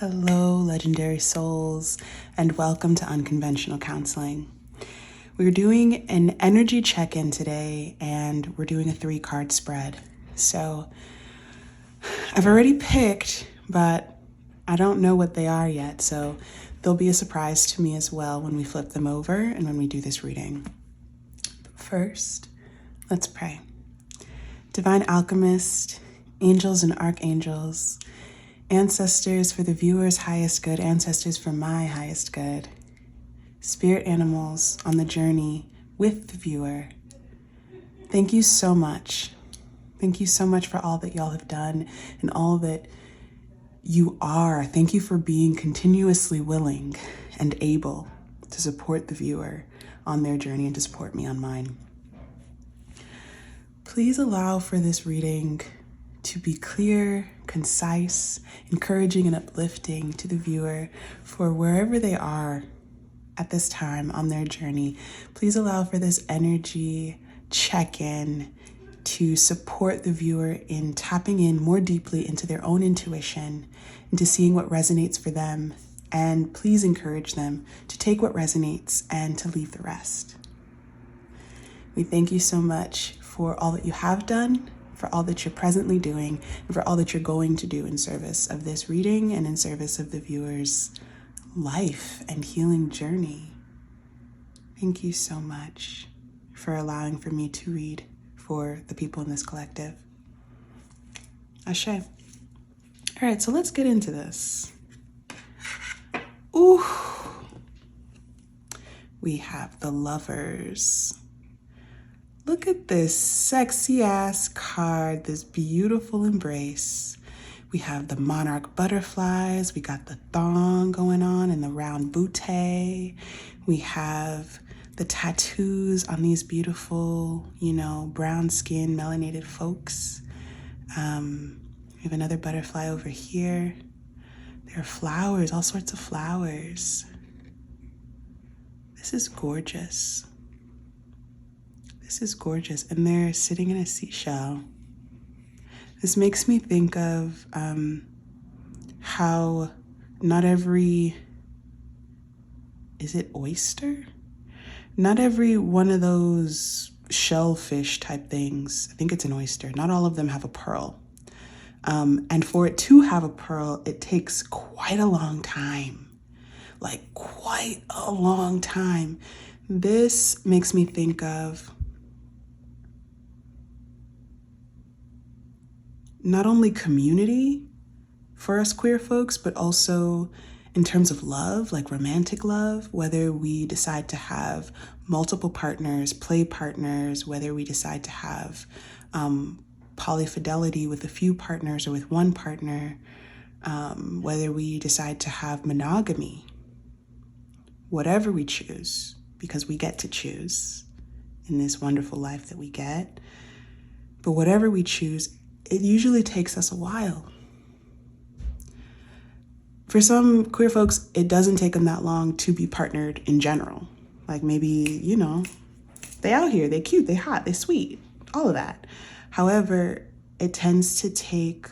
Hello, legendary souls, and welcome to Unconventional Counseling. We're doing an energy check-in today, and we're doing a 3-card spread. So I've already picked, but I don't know what they are yet, so they'll be a surprise to me as well when we flip them over and when we do this reading. First, let's pray. Divine Alchemist, angels and archangels, ancestors for the viewer's highest good, ancestors for my highest good, spirit animals on the journey with the viewer, thank you so much. Thank you so much for all that y'all have done and all that you are. Thank you for being continuously willing and able to support the viewer on their journey and to support me on mine. Please allow for this reading to be clear, concise, encouraging, and uplifting to the viewer for wherever they are at this time on their journey. Please allow for this energy check-in to support the viewer in tapping in more deeply into their own intuition, into seeing what resonates for them, and please encourage them to take what resonates and to leave the rest. We thank you so much for all that you have done, for all that you're presently doing, and for all that you're going to do in service of this reading and in service of the viewer's life and healing journey. Thank you so much for allowing for me to read for the people in this collective. Ashe. All right, so let's get into this. Ooh. We have the Lovers. Look at this sexy ass card, this beautiful embrace. We have the monarch butterflies. We got the thong going on and the round bootay. We have the tattoos on these beautiful, brown skin, melanated folks. We have another butterfly over here. There are flowers, all sorts of flowers. This is gorgeous. This is gorgeous. And they're sitting in a seashell. This makes me think of how not every, is it oyster? Not every one of those shellfish type things, I think it's an oyster, not all of them have a pearl. And for it to have a pearl, it takes quite a long time. Like quite a long time. This makes me think of not only community for us queer folks, but also in terms of love, like romantic love, whether we decide to have multiple partners, play partners, whether we decide to have polyfidelity with a few partners or with one partner, whether we decide to have monogamy, whatever we choose, because we get to choose in this wonderful life that we get. But whatever we choose, it usually takes us a while. For some queer folks, it doesn't take them that long to be partnered in general. Like maybe, they out here, they cute, they hot, they sweet, all of that. However, it tends to take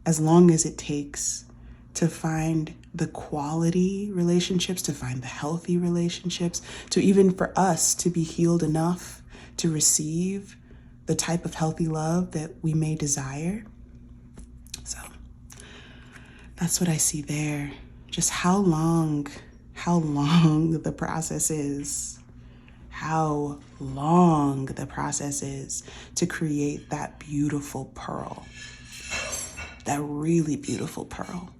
as long as it takes to find the quality relationships, to find the healthy relationships, to even for us to be healed enough to receive the type of healthy love that we may desire. So that's what I see there. Just how long the process is. How long the process is to create that beautiful pearl. That really beautiful pearl.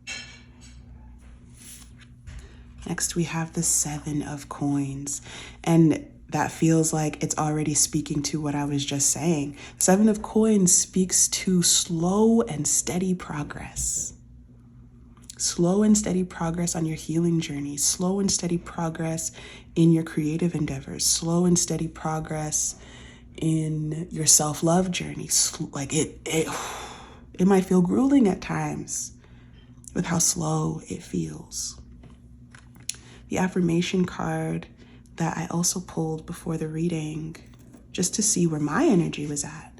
Next, we have the 7 of Coins. And that feels like it's already speaking to what I was just saying. 7 of Coins speaks to slow and steady progress. Slow and steady progress on your healing journey. Slow and steady progress in your creative endeavors. Slow and steady progress in your self-love journey. Like it might feel grueling at times with how slow it feels. The affirmation card that I also pulled before the reading, just to see where my energy was at,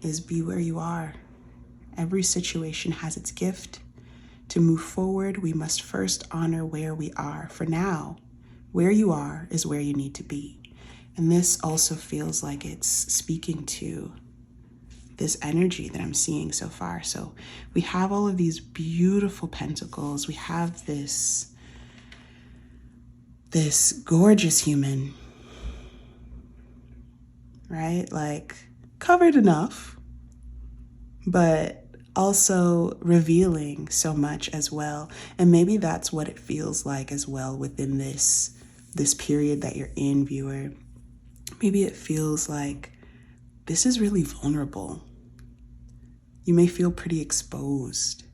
is be where you are. Every situation has its gift. To move forward, we must first honor where we are. For now, where you are is where you need to be. And this also feels like it's speaking to this energy that I'm seeing so far. So we have all of these beautiful pentacles. We have this gorgeous human, right? Like covered enough, but also revealing so much as well. And maybe that's what it feels like as well within this period that you're in, viewer. Maybe it feels like this is really vulnerable. You may feel pretty exposed.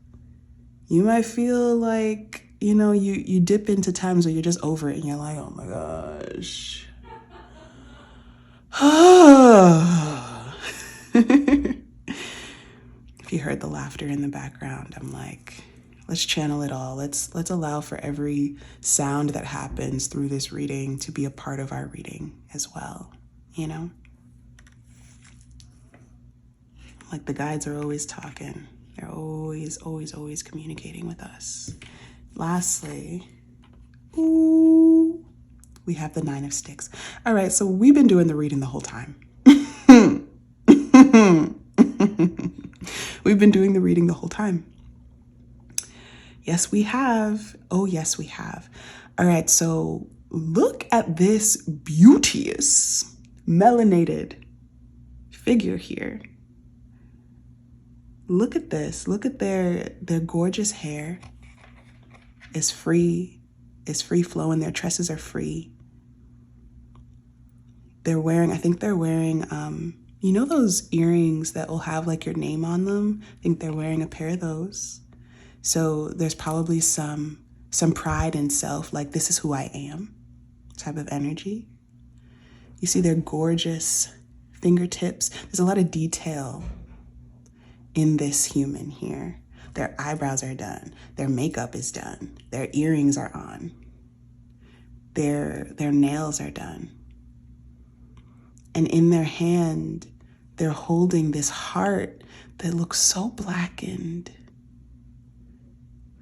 You might feel like, you dip into times where you're just over it and you're like, oh my gosh. If you heard the laughter in the background, I'm like, let's channel it all. Let's allow for every sound that happens through this reading to be a part of our reading as well, Like the guides are always talking. They're always communicating with us. Lastly, we have the 9 of Sticks. All right, so we've been doing the reading the whole time. We've been doing the reading the whole time. Yes, we have. Oh, yes, we have. All right, so look at this beauteous, melanated figure here. Look at this. Look at their gorgeous hair. It's free. It's free flowing. Their tresses are free. I think they're wearing, those earrings that will have like your name on them? I think they're wearing a pair of those. So there's probably some pride in self, like this is who I am type of energy. You see their gorgeous fingertips. There's a lot of detail in this human here. Their eyebrows are done. Their makeup is done. Their earrings are on. Their nails are done. And in their hand, they're holding this heart that looks so blackened,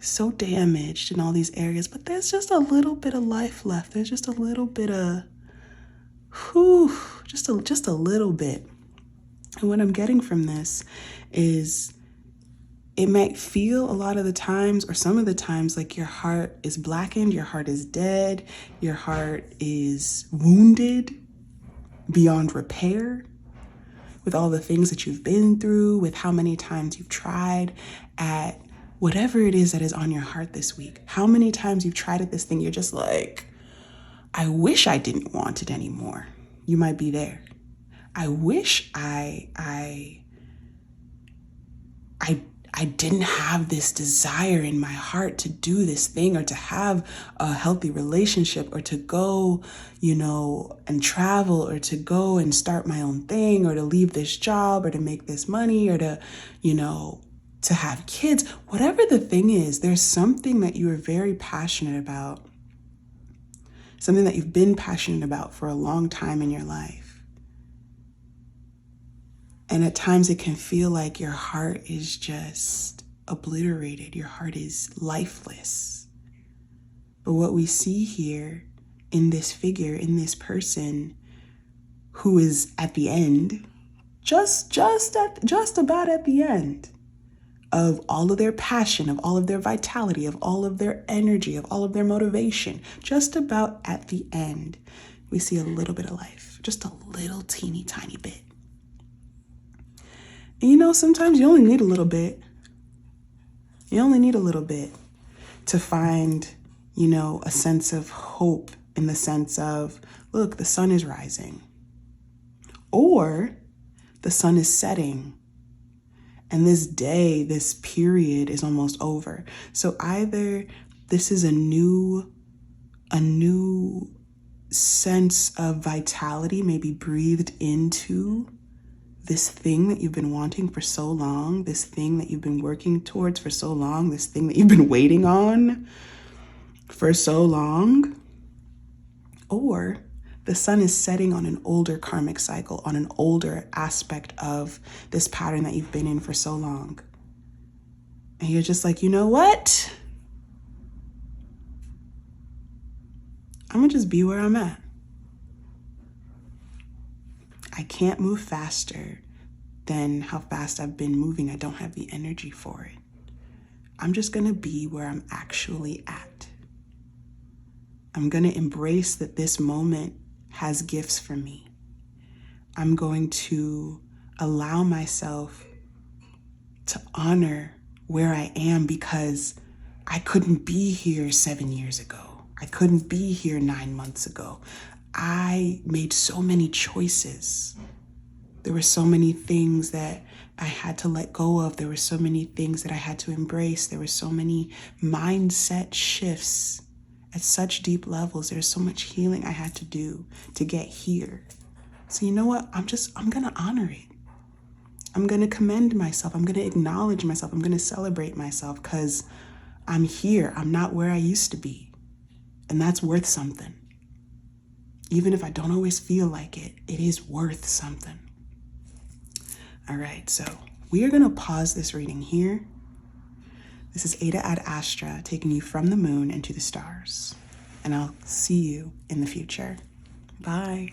so damaged in all these areas, but there's just a little bit of life left. There's just a little bit of, just a little bit. And what I'm getting from this is it might feel a lot of the times or some of the times like your heart is blackened, your heart is dead, your heart is wounded beyond repair with all the things that you've been through, with how many times you've tried at whatever it is that is on your heart this week. How many times you've tried at this thing, you're just like, I wish I didn't want it anymore. You might be there. I wish I didn't have this desire in my heart to do this thing or to have a healthy relationship or to go, and travel or to go and start my own thing or to leave this job or to make this money or to, to have kids. Whatever the thing is, there's something that you are very passionate about, something that you've been passionate about for a long time in your life. And at times it can feel like your heart is just obliterated. Your heart is lifeless. But what we see here in this figure, in this person who is at the end, just about at the end of all of their passion, of all of their vitality, of all of their energy, of all of their motivation, just about at the end, we see a little bit of life, just a little teeny tiny bit. And sometimes you only need a little bit. You only need a little bit to find, a sense of hope in the sense of, look, the sun is rising. Or the sun is setting. And this day, this period is almost over. So either this is a new sense of vitality maybe breathed into this thing that you've been wanting for so long, this thing that you've been working towards for so long, this thing that you've been waiting on for so long, or the sun is setting on an older karmic cycle, on an older aspect of this pattern that you've been in for so long. And you're just like, you know what? I'm gonna just be where I'm at. I can't move faster than how fast I've been moving. I don't have the energy for it. I'm just gonna be where I'm actually at. I'm gonna embrace that this moment has gifts for me. I'm going to allow myself to honor where I am because I couldn't be here 7 years ago. I couldn't be here 9 months ago. I made so many choices. There were so many things that I had to let go of. There were so many things that I had to embrace. There were so many mindset shifts at such deep levels. There's so much healing I had to do to get here. So you know what? I'm gonna honor it. I'm gonna commend myself. I'm gonna acknowledge myself. I'm gonna celebrate myself because I'm here. I'm not where I used to be. And that's worth something. Even if I don't always feel like it, it is worth something. All right, so we are gonna pause this reading here. This is Ada Ad Astra taking you from the moon into the stars. And I'll see you in the future. Bye.